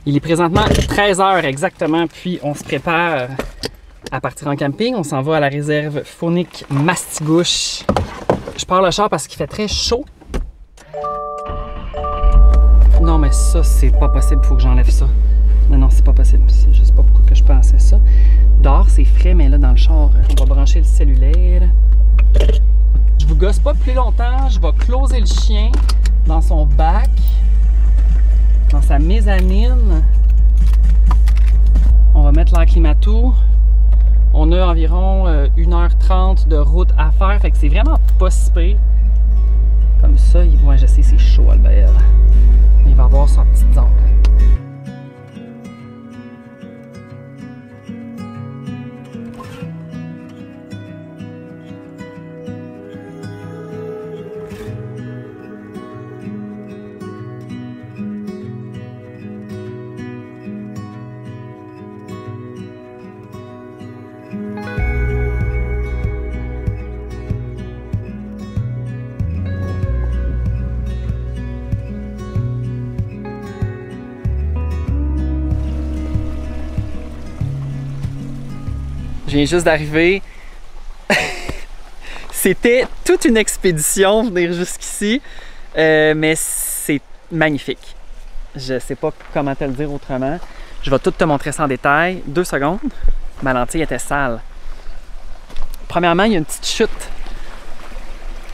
Il est présentement 13 h exactement, puis on se prépare à partir en camping. On s'en va à la réserve faunique Mastigouche. Je pars le char parce qu'il fait très chaud. Non, mais ça, c'est pas possible. Il faut que j'enlève ça. Non, c'est pas possible. Je sais pas pourquoi que je pensais ça. Dehors, c'est frais, mais là, dans le char, on va brancher le cellulaire. Je vous gosse pas plus longtemps. Je vais closer le chien dans son bac, dans sa mezzanine. On va mettre l'air climato. On a environ 1h30 de route à faire, fait que c'est vraiment pas si pire. Comme ça, ouais, je sais, c'est chaud, Albert. Mais il va avoir sa petite zone. Je viens juste d'arriver. C'était toute une expédition venir jusqu'ici, mais c'est magnifique. Je sais pas comment te le dire autrement. Je vais tout te montrer ça en détail. 2 secondes. Ma lentille était sale. Premièrement, il y a une petite chute.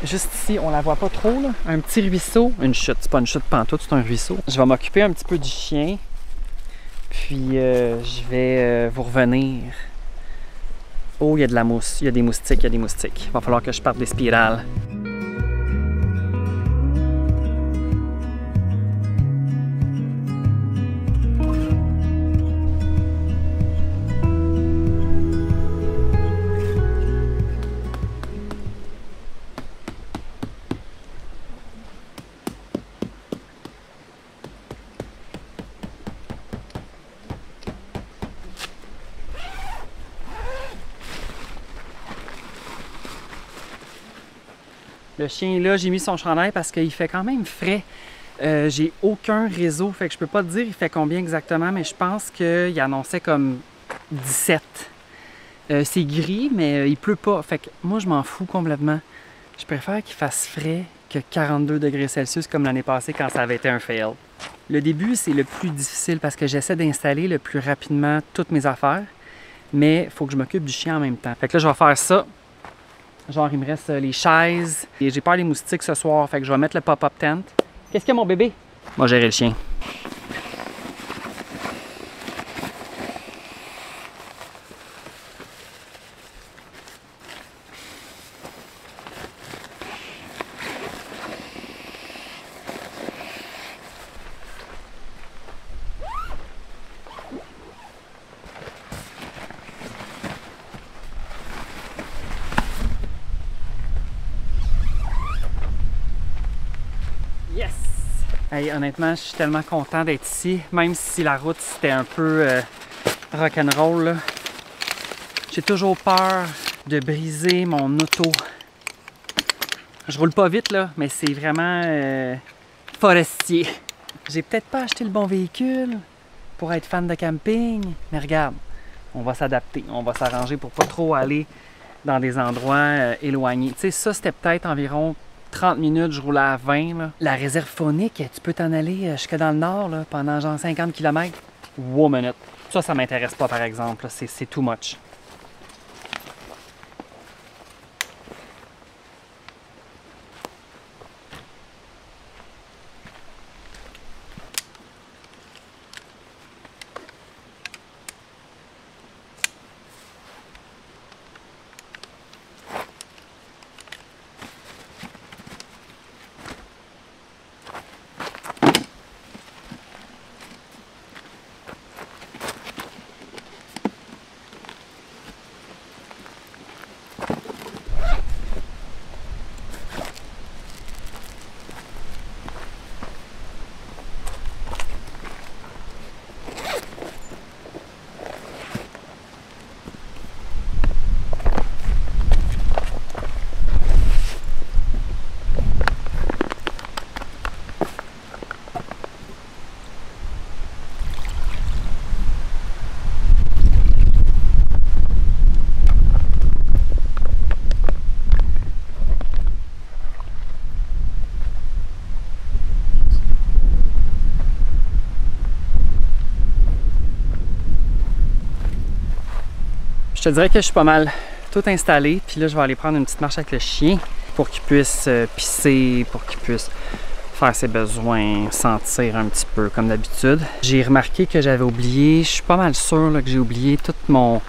Juste ici, on la voit pas trop, là. Un petit ruisseau. Une chute, c'est pas une chute pantoute, c'est un ruisseau. Je vais m'occuper un petit peu du chien. Puis je vais vous revenir. Oh, il y a de la mousse, il y a des moustiques, il y a des moustiques. Il va falloir que je parte des spirales. Le chien est là, j'ai mis son chandail parce qu'il fait quand même frais. J'ai aucun réseau, fait que je peux pas te dire il fait combien exactement, mais je pense qu'il annonçait comme 17. C'est gris, mais il pleut pas. Fait que moi, je m'en fous complètement. Je préfère qu'il fasse frais que 42 degrés Celsius comme l'année passée quand ça avait été un fail. Le début, c'est le plus difficile parce que j'essaie d'installer le plus rapidement toutes mes affaires, mais il faut que je m'occupe du chien en même temps. Fait que là, je vais faire ça. Genre, il me reste les chaises. Et j'ai peur des moustiques ce soir, fait que je vais mettre le pop-up tent. Qu'est-ce qu'il y a, mon bébé? Moi, gérer le chien. Yes! Hey, honnêtement, je suis tellement content d'être ici, même si la route c'était un peu rock'n'roll, là. J'ai toujours peur de briser mon auto. Je roule pas vite, là, mais c'est vraiment forestier. J'ai peut-être pas acheté le bon véhicule pour être fan de camping, mais regarde, on va s'adapter, on va s'arranger pour pas trop aller dans des endroits éloignés. Tu sais, ça c'était peut-être environ 30 minutes, je roulais à 20. Là. La réserve faunique, tu peux t'en aller jusque dans le nord là, pendant genre 50 km. 1 minute. Ça m'intéresse pas par exemple. C'est too much. Je te dirais que je suis pas mal tout installé. Puis là, je vais aller prendre une petite marche avec le chien pour qu'il puisse pisser, pour qu'il puisse faire ses besoins, sentir un petit peu comme d'habitude. J'ai remarqué que j'avais oublié, je suis pas mal sûr là, que j'ai oublié tout mon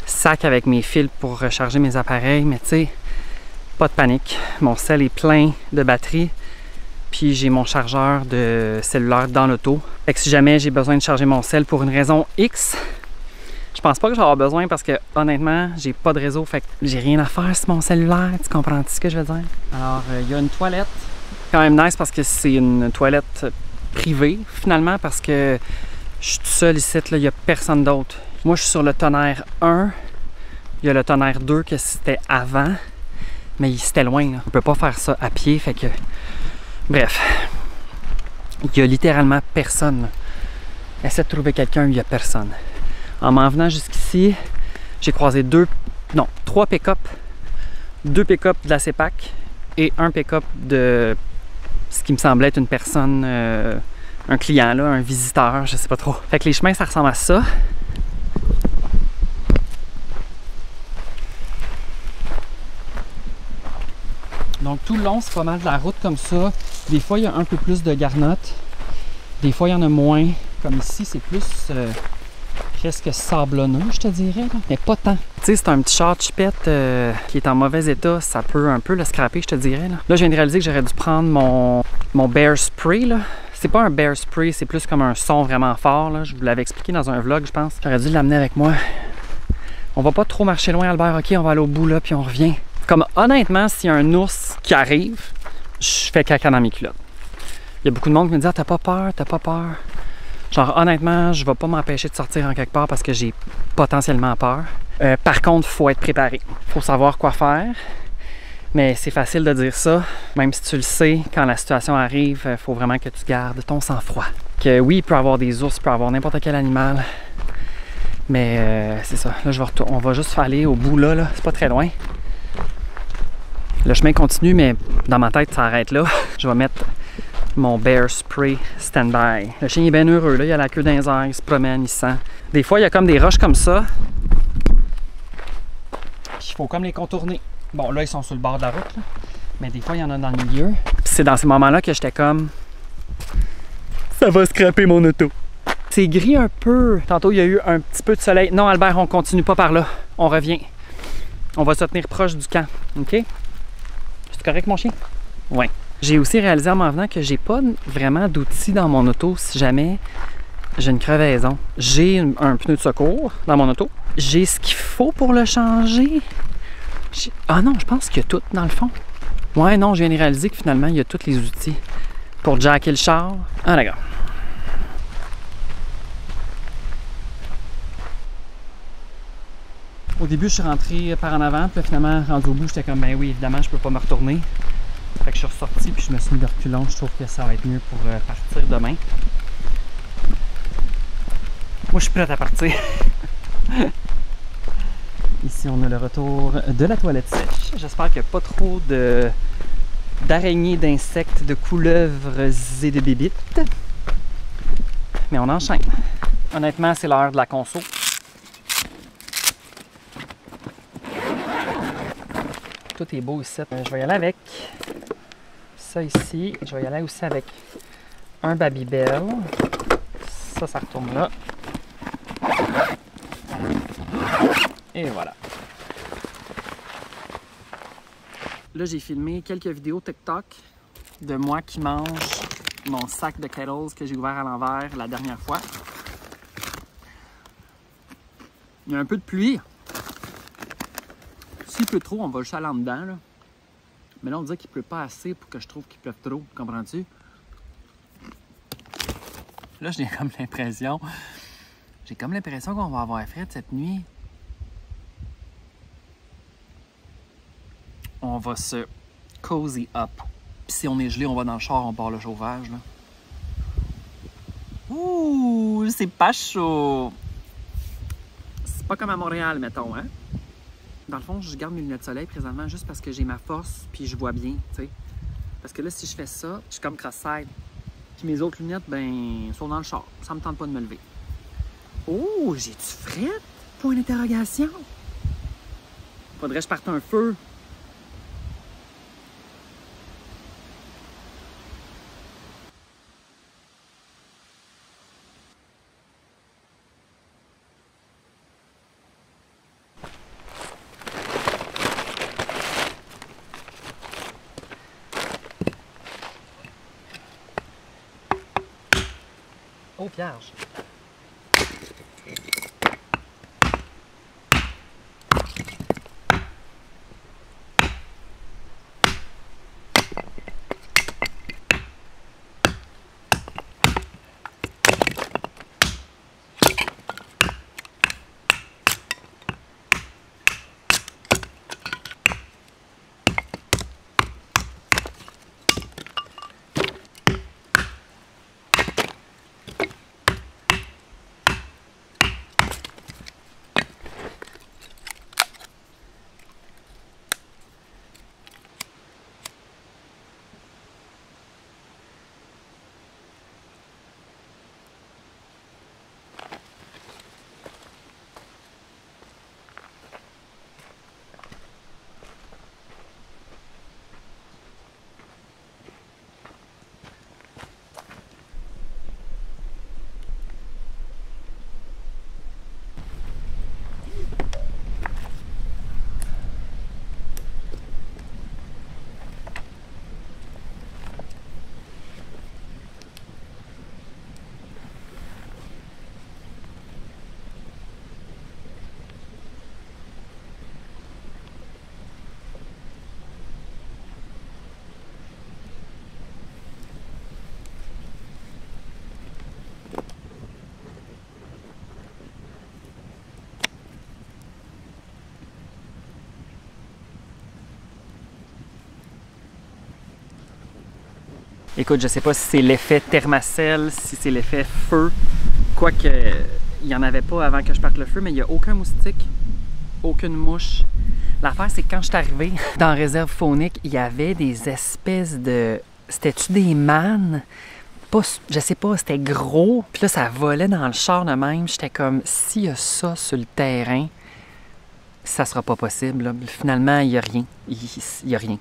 sac avec mes fils pour recharger mes appareils, mais tu sais, pas de panique. Mon cell est plein de batterie, puis j'ai mon chargeur de cellulaire dans l'auto. Fait que si jamais j'ai besoin de charger mon cell pour une raison X, je pense pas que je vais avoir besoin parce que honnêtement, j'ai pas de réseau, fait que j'ai rien à faire sur mon cellulaire, tu comprends ce que je veux dire? Alors, il y a une toilette, quand même nice parce que c'est une toilette privée finalement, parce que je suis tout seul ici, là, il n'y a personne d'autre. Moi, je suis sur le tonnerre 1, il y a le tonnerre 2 que c'était avant, mais c'était loin, là. On peut pas faire ça à pied, fait que... Bref, il y a littéralement personne. Essaie de trouver quelqu'un, il n'y a personne. En m'en venant jusqu'ici, j'ai croisé 3 pick-up, 2 pick-up de la CEPAC et un pick-up de ce qui me semblait être une personne, un client, là, un visiteur, je sais pas trop. Fait que les chemins, ça ressemble à ça. Donc tout le long, c'est pas mal de la route comme ça. Des fois, il y a un peu plus de garnottes. Des fois, il y en a moins. Comme ici, c'est plus presque sablonneux, je te dirais, là. Mais pas tant. Tu sais, c'est un petit char de chipette qui est en mauvais état. Ça peut un peu le scraper, je te dirais. Là, je viens de réaliser que j'aurais dû prendre mon bear spray, là. C'est pas un bear spray, c'est plus comme un son vraiment fort, là. Je vous l'avais expliqué dans un vlog, je pense. J'aurais dû l'amener avec moi. On va pas trop marcher loin, Albert. OK, on va aller au bout, là, puis on revient. Comme honnêtement, s'il y a un ours qui arrive, je fais caca dans mes culottes. Il y a beaucoup de monde qui me dit « Ah, t'as pas peur, t'as pas peur. » Genre, honnêtement, je vais pas m'empêcher de sortir en quelque part parce que j'ai potentiellement peur. Par contre, il faut être préparé. Il faut savoir quoi faire. Mais c'est facile de dire ça. Même si tu le sais, quand la situation arrive, il faut vraiment que tu gardes ton sang-froid. Que oui, il peut y avoir des ours, il peut y avoir n'importe quel animal. Mais c'est ça. Là, on va juste aller au bout là. C'est pas très loin. Le chemin continue, mais dans ma tête, ça arrête là. Je vais mettre mon bear spray stand-by. Le chien est bien heureux, là. Il a la queue dans les airs, il se promène, il sent. Des fois, il y a comme des roches comme ça. Il faut comme les contourner. Bon, là, ils sont sur le bord de la route, là. Mais des fois, il y en a dans le milieu. Puis c'est dans ces moments-là que j'étais comme... Ça va scraper mon auto. C'est gris un peu. Tantôt, il y a eu un petit peu de soleil. Non, Albert, on continue pas par là. On revient. On va se tenir proche du camp, OK? C'est correct, mon chien? Oui. J'ai aussi réalisé en m'en venant que j'ai pas vraiment d'outils dans mon auto si jamais j'ai une crevaison. J'ai un pneu de secours dans mon auto. J'ai ce qu'il faut pour le changer. Ah non, je pense qu'il y a tout dans le fond. Ouais, non, je viens de réaliser que finalement, il y a tous les outils pour jacker le char. Ah, d'accord. Au début, je suis rentré par en avant, puis finalement, rendu au bout, j'étais comme, ben oui, évidemment, je peux pas me retourner. Fait que je suis ressorti, puis je me suis mis de reculons. Je trouve que ça va être mieux pour partir demain. Moi, je suis prête à partir. Ici, on a le retour de la toilette sèche. J'espère qu'il n'y a pas trop d'araignées, d'insectes, de couleuvres et de bébites. Mais on enchaîne. Honnêtement, c'est l'heure de la conso. Tout est beau ici. Je vais y aller avec ça ici. Je vais y aller aussi avec un Babybel. Ça retourne là. Et voilà. Là, j'ai filmé quelques vidéos TikTok de moi qui mange mon sac de Kettles que j'ai ouvert à l'envers la dernière fois. Il y a un peu de pluie. S'il pleut trop, on va juste aller en dedans, là. Mais là, on dirait qu'il ne pleut pas assez pour que je trouve qu'il pleuve trop. Comprends-tu? Là, j'ai comme l'impression... J'ai comme l'impression qu'on va avoir fret cette nuit. On va se cozy up. Puis si on est gelé, on va dans le char, on part le chauffage, là. Ouh, c'est pas chaud! C'est pas comme à Montréal, mettons, hein? Dans le fond, je garde mes lunettes de soleil présentement juste parce que j'ai ma force puis je vois bien, tu sais. Parce que là, si je fais ça, je suis comme cross-side. Puis mes autres lunettes, ben, sont dans le char. Ça me tente pas de me lever. Oh, j'ai-tu fret? Point d'interrogation. Faudrait que je parte un feu. Oh, vierge! Écoute, je sais pas si c'est l'effet thermacelle, si c'est l'effet feu. Quoique, il n'y en avait pas avant que je parte le feu, mais il n'y a aucun moustique, aucune mouche. L'affaire, c'est que quand je suis arrivée dans la réserve faunique, il y avait des espèces de... C'était-tu des mannes? Pas, je sais pas, c'était gros. Puis là, ça volait dans le char de même. J'étais comme, s'il y a ça sur le terrain, ça sera pas possible. Là. Finalement, il n'y a rien. Il y a rien.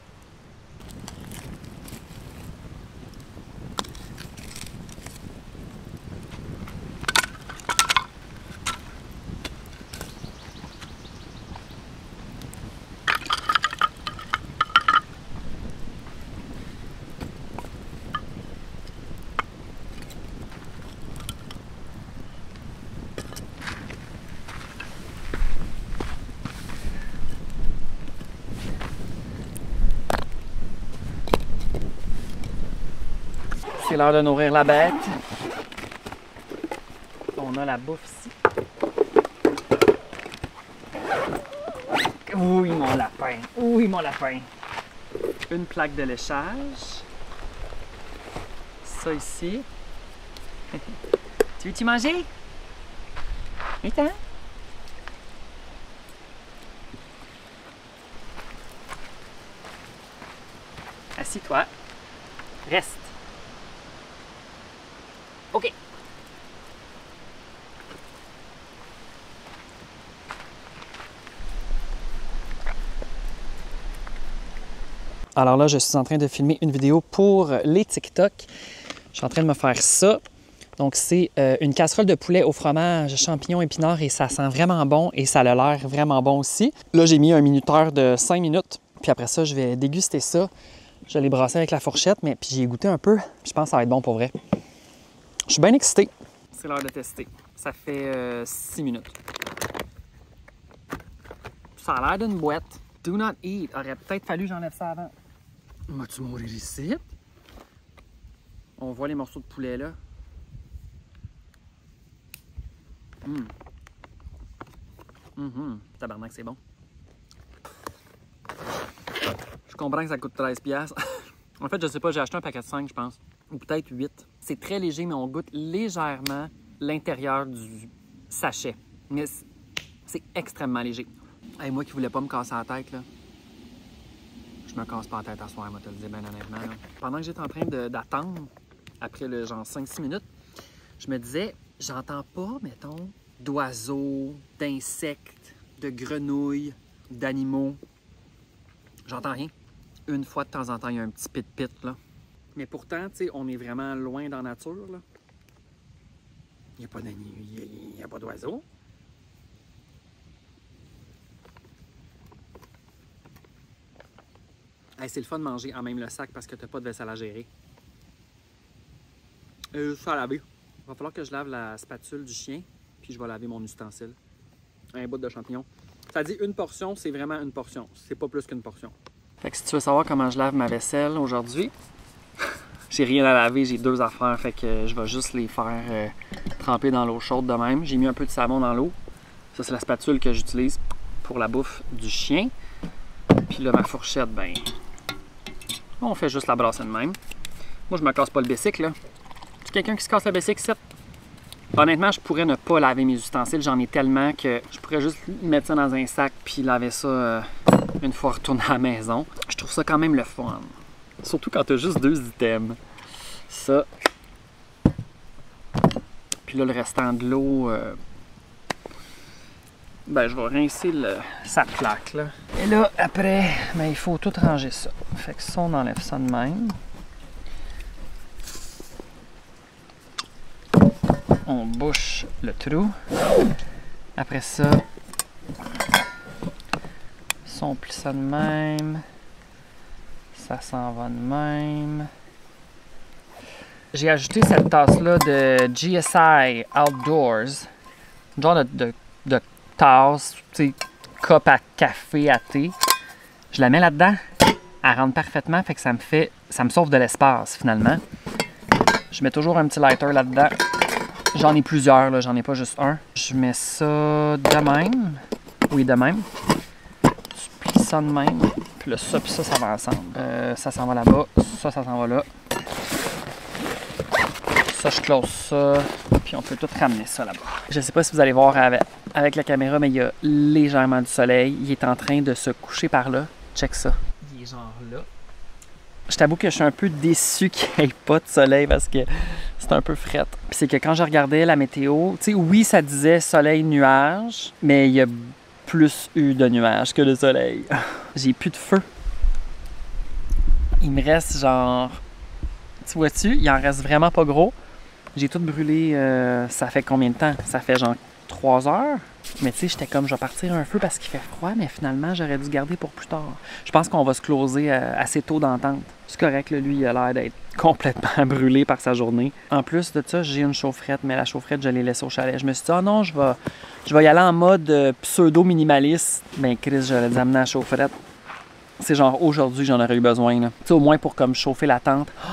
C'est l'heure de nourrir la bête. On a la bouffe ici. Oui, mon lapin. Oui, mon lapin. Une plaque de léchage. Ça ici. Tu veux-tu manger? Viens-t'en. Assis-toi. Reste. OK. Alors là, je suis en train de filmer une vidéo pour les TikTok. Je suis en train de me faire ça. Donc, c'est une casserole de poulet au fromage, champignons, épinards et ça sent vraiment bon et ça a l'air vraiment bon aussi. Là, j'ai mis un minuteur de 5 minutes. Puis après ça, je vais déguster ça. Je l'ai brassé avec la fourchette, mais puis j'y ai goûté un peu. Je pense que ça va être bon pour vrai. Je suis bien excité. C'est l'heure de tester. Ça fait 6 minutes. Ça a l'air d'une boîte. Do not eat. Aurait peut-être fallu que j'enlève ça avant. M'as-tu mourir ici? On voit les morceaux de poulet là. Tabarnak, c'est bon. Je comprends que ça coûte 13$. En fait, je sais pas, j'ai acheté un paquet de 5, je pense. Ou peut-être 8. C'est très léger, mais on goûte légèrement l'intérieur du sachet. Mais c'est extrêmement léger. Hey, moi qui voulais pas me casser la tête, là. Je me casse pas la tête à soir, moi, te le dis bien honnêtement. Là. Pendant que j'étais en train d'attendre, après le genre 5-6 minutes, je me disais, j'entends pas, mettons, d'oiseaux, d'insectes, de grenouilles. d'animaux. J'entends rien. Une fois de temps en temps, il y a un petit pit-pit, là. Mais pourtant, tu sais, on est vraiment loin dans la nature, là. Il n'y a pas d'oiseaux. Hey, c'est le fun de manger en même le sac parce que tu n'as pas de vaisselle à gérer. Ça à laver. Il va falloir que je lave la spatule du chien, puis je vais laver mon ustensile. Un bout de champignon. Ça dit une portion, c'est vraiment une portion. C'est pas plus qu'une portion. Fait que si tu veux savoir comment je lave ma vaisselle aujourd'hui, j'ai rien à laver, j'ai 2 affaires, fait que je vais juste les faire tremper dans l'eau chaude de même. J'ai mis un peu de savon dans l'eau. Ça, c'est la spatule que j'utilise pour la bouffe du chien. Puis là, ma fourchette, ben, on fait juste la brasser de même. Moi, je me casse pas le bicycle, là. C'est quelqu'un qui se casse le bicycle, c'est... Honnêtement, je pourrais ne pas laver mes ustensiles. J'en ai tellement que je pourrais juste mettre ça dans un sac puis laver ça une fois retourné à la maison. Je trouve ça quand même le fun. Surtout quand tu as juste 2 items. Ça. Puis là, le restant de l'eau, ben, je vais rincer sa plaque, là. Et là, après, ben, il faut tout ranger ça. Fait que ça, on enlève ça de même. On bouche le trou. Après ça, on plie ça de même. Ça s'en va de même. J'ai ajouté cette tasse-là de GSI Outdoors. Genre de tasse, tu sais, cup à café, à thé. Je la mets là-dedans. Elle rentre parfaitement, fait que ça me sauve de l'espace finalement. Je mets toujours un petit lighter là-dedans. J'en ai plusieurs, là, j'en ai pas juste un. Je mets ça de même. Oui, de même. Tu plies ça de même. Puis là, ça puis ça va ensemble. Ça s'en va là-bas. Ça s'en va là. Ça, je close ça. Puis on peut tout ramener ça là-bas. Je sais pas si vous allez voir avec la caméra, mais il y a légèrement du soleil. Il est en train de se coucher par là. Check ça. Il est genre là. Je t'avoue que je suis un peu déçu qu'il n'y ait pas de soleil parce que c'est un peu fret. Puis c'est que quand je regardais la météo, tu sais, oui, ça disait soleil-nuage, mais il y a plus eu de nuages que de soleil. J'ai plus de feu. Il me reste genre... Tu vois-tu, il en reste vraiment pas gros. J'ai tout brûlé, ça fait combien de temps? Ça fait genre 3 heures. Mais tu sais, j'étais comme, je vais partir un feu parce qu'il fait froid, mais finalement, j'aurais dû garder pour plus tard. Je pense qu'on va se closer assez tôt d'entente. C'est correct, là, lui, il a l'air d'être complètement brûlé par sa journée. En plus de ça, j'ai une chaufferette, mais la chaufferette, je l'ai laissée au chalet. Je me suis dit, ah non, je vais y aller en mode pseudo-minimaliste. Ben Chris, j'aurais dû amener la chaufferette. C'est genre aujourd'hui, j'en aurais eu besoin. Tu sais, au moins pour comme chauffer la tente. Oh,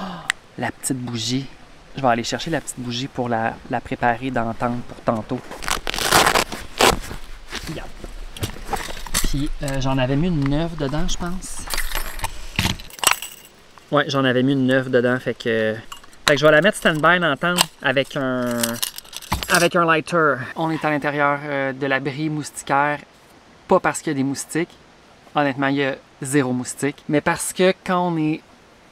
la petite bougie. Je vais aller chercher la petite bougie pour la préparer dans la tente pour tantôt. Regarde. Puis j'en avais mis une neuve dedans, je pense. Ouais, j'en avais mis une neuve dedans, fait que je vais la mettre stand-by dans la tente avec un lighter. On est à l'intérieur de l'abri moustiquaire, pas parce qu'il y a des moustiques. Honnêtement, il y a 0 moustique, mais parce que quand on est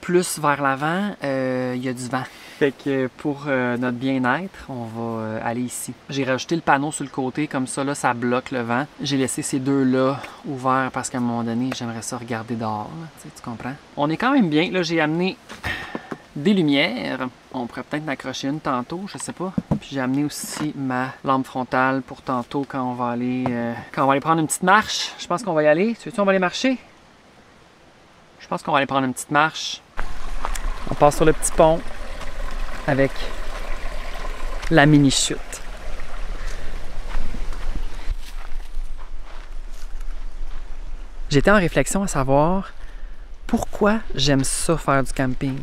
plus vers l'avant, il y a du vent. Fait que pour notre bien-être, on va aller ici. J'ai rajouté le panneau sur le côté, comme ça, là, ça bloque le vent. J'ai laissé ces deux-là ouverts parce qu'à un moment donné, j'aimerais ça regarder dehors. Là, tu comprends? On est quand même bien. Là, j'ai amené des lumières. On pourrait peut-être m'accrocher une tantôt, je sais pas. Puis j'ai amené aussi ma lampe frontale pour tantôt quand on va aller prendre une petite marche. Je pense qu'on va y aller. Tu veux-tu, on va aller marcher? Je pense qu'on va aller prendre une petite marche. On passe sur le petit pont avec la mini-chute. J'étais en réflexion à savoir pourquoi j'aime ça faire du camping.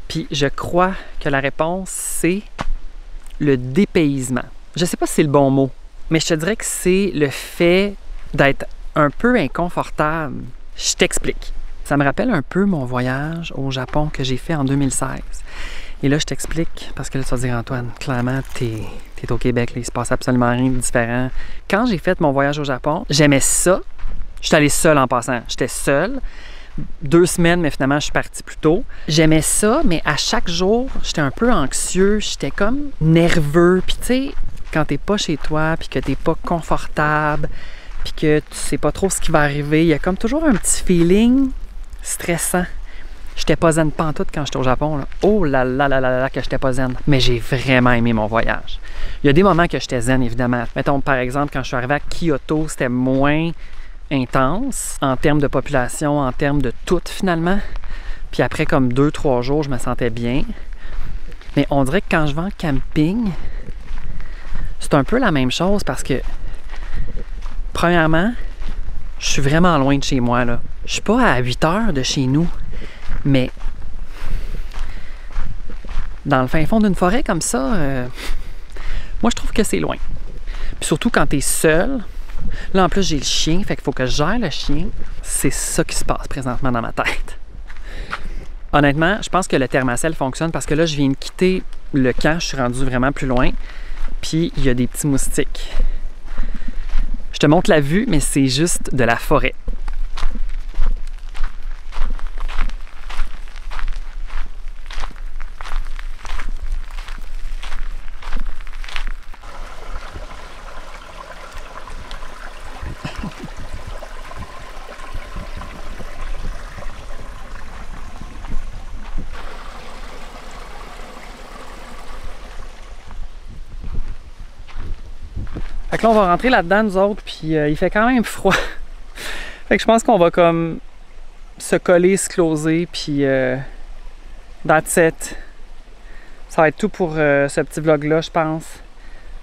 Puis je crois que la réponse, c'est le dépaysement. Je sais pas si c'est le bon mot, mais je te dirais que c'est le fait d'être un peu inconfortable. Je t'explique. Ça me rappelle un peu mon voyage au Japon que j'ai fait en 2016. Et là, je t'explique, parce que là, tu vas dire, Antoine, clairement, t'es au Québec, là, il se passe absolument rien de différent. Quand j'ai fait mon voyage au Japon, j'aimais ça. Je suis allée seule en passant. J'étais seule. 2 semaines, mais finalement, je suis partie plus tôt. J'aimais ça, mais à chaque jour, j'étais un peu anxieux. J'étais comme nerveux. Puis tu sais, quand t'es pas chez toi, puis que t'es pas confortable, puis que tu sais pas trop ce qui va arriver, il y a comme toujours un petit feeling stressant. J'étais pas zen pantoute quand j'étais au Japon, là. Oh là là là là là que j'étais pas zen. Mais j'ai vraiment aimé mon voyage. Il y a des moments que j'étais zen, évidemment. Mettons, par exemple, quand je suis arrivé à Kyoto, c'était moins intense en termes de population, en termes de tout, finalement. Puis après, comme 2-3 jours, je me sentais bien. Mais on dirait que quand je vais en camping, c'est un peu la même chose parce que, premièrement, je suis vraiment loin de chez moi, là. Je suis pas à 8 heures de chez nous. Mais dans le fin fond d'une forêt comme ça, moi je trouve que c'est loin. Puis surtout quand tu es seul, là en plus j'ai le chien, fait qu'il faut que je gère le chien. C'est ça qui se passe présentement dans ma tête. Honnêtement, je pense que le thermacell fonctionne parce que là je viens de quitter le camp, je suis rendu vraiment plus loin. Puis il y a des petits moustiques. Je te montre la vue, mais c'est juste de la forêt. Fait que là, on va rentrer là-dedans, nous autres, puis il fait quand même froid. Fait que je pense qu'on va comme se coller, se closer, puis that's it. Ça va être tout pour ce petit vlog-là, je pense.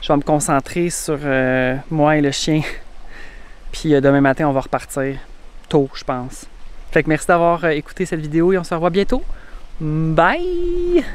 Je vais me concentrer sur moi et le chien. Puis demain matin, on va repartir tôt, je pense. Fait que merci d'avoir écouté cette vidéo et on se revoit bientôt. Bye!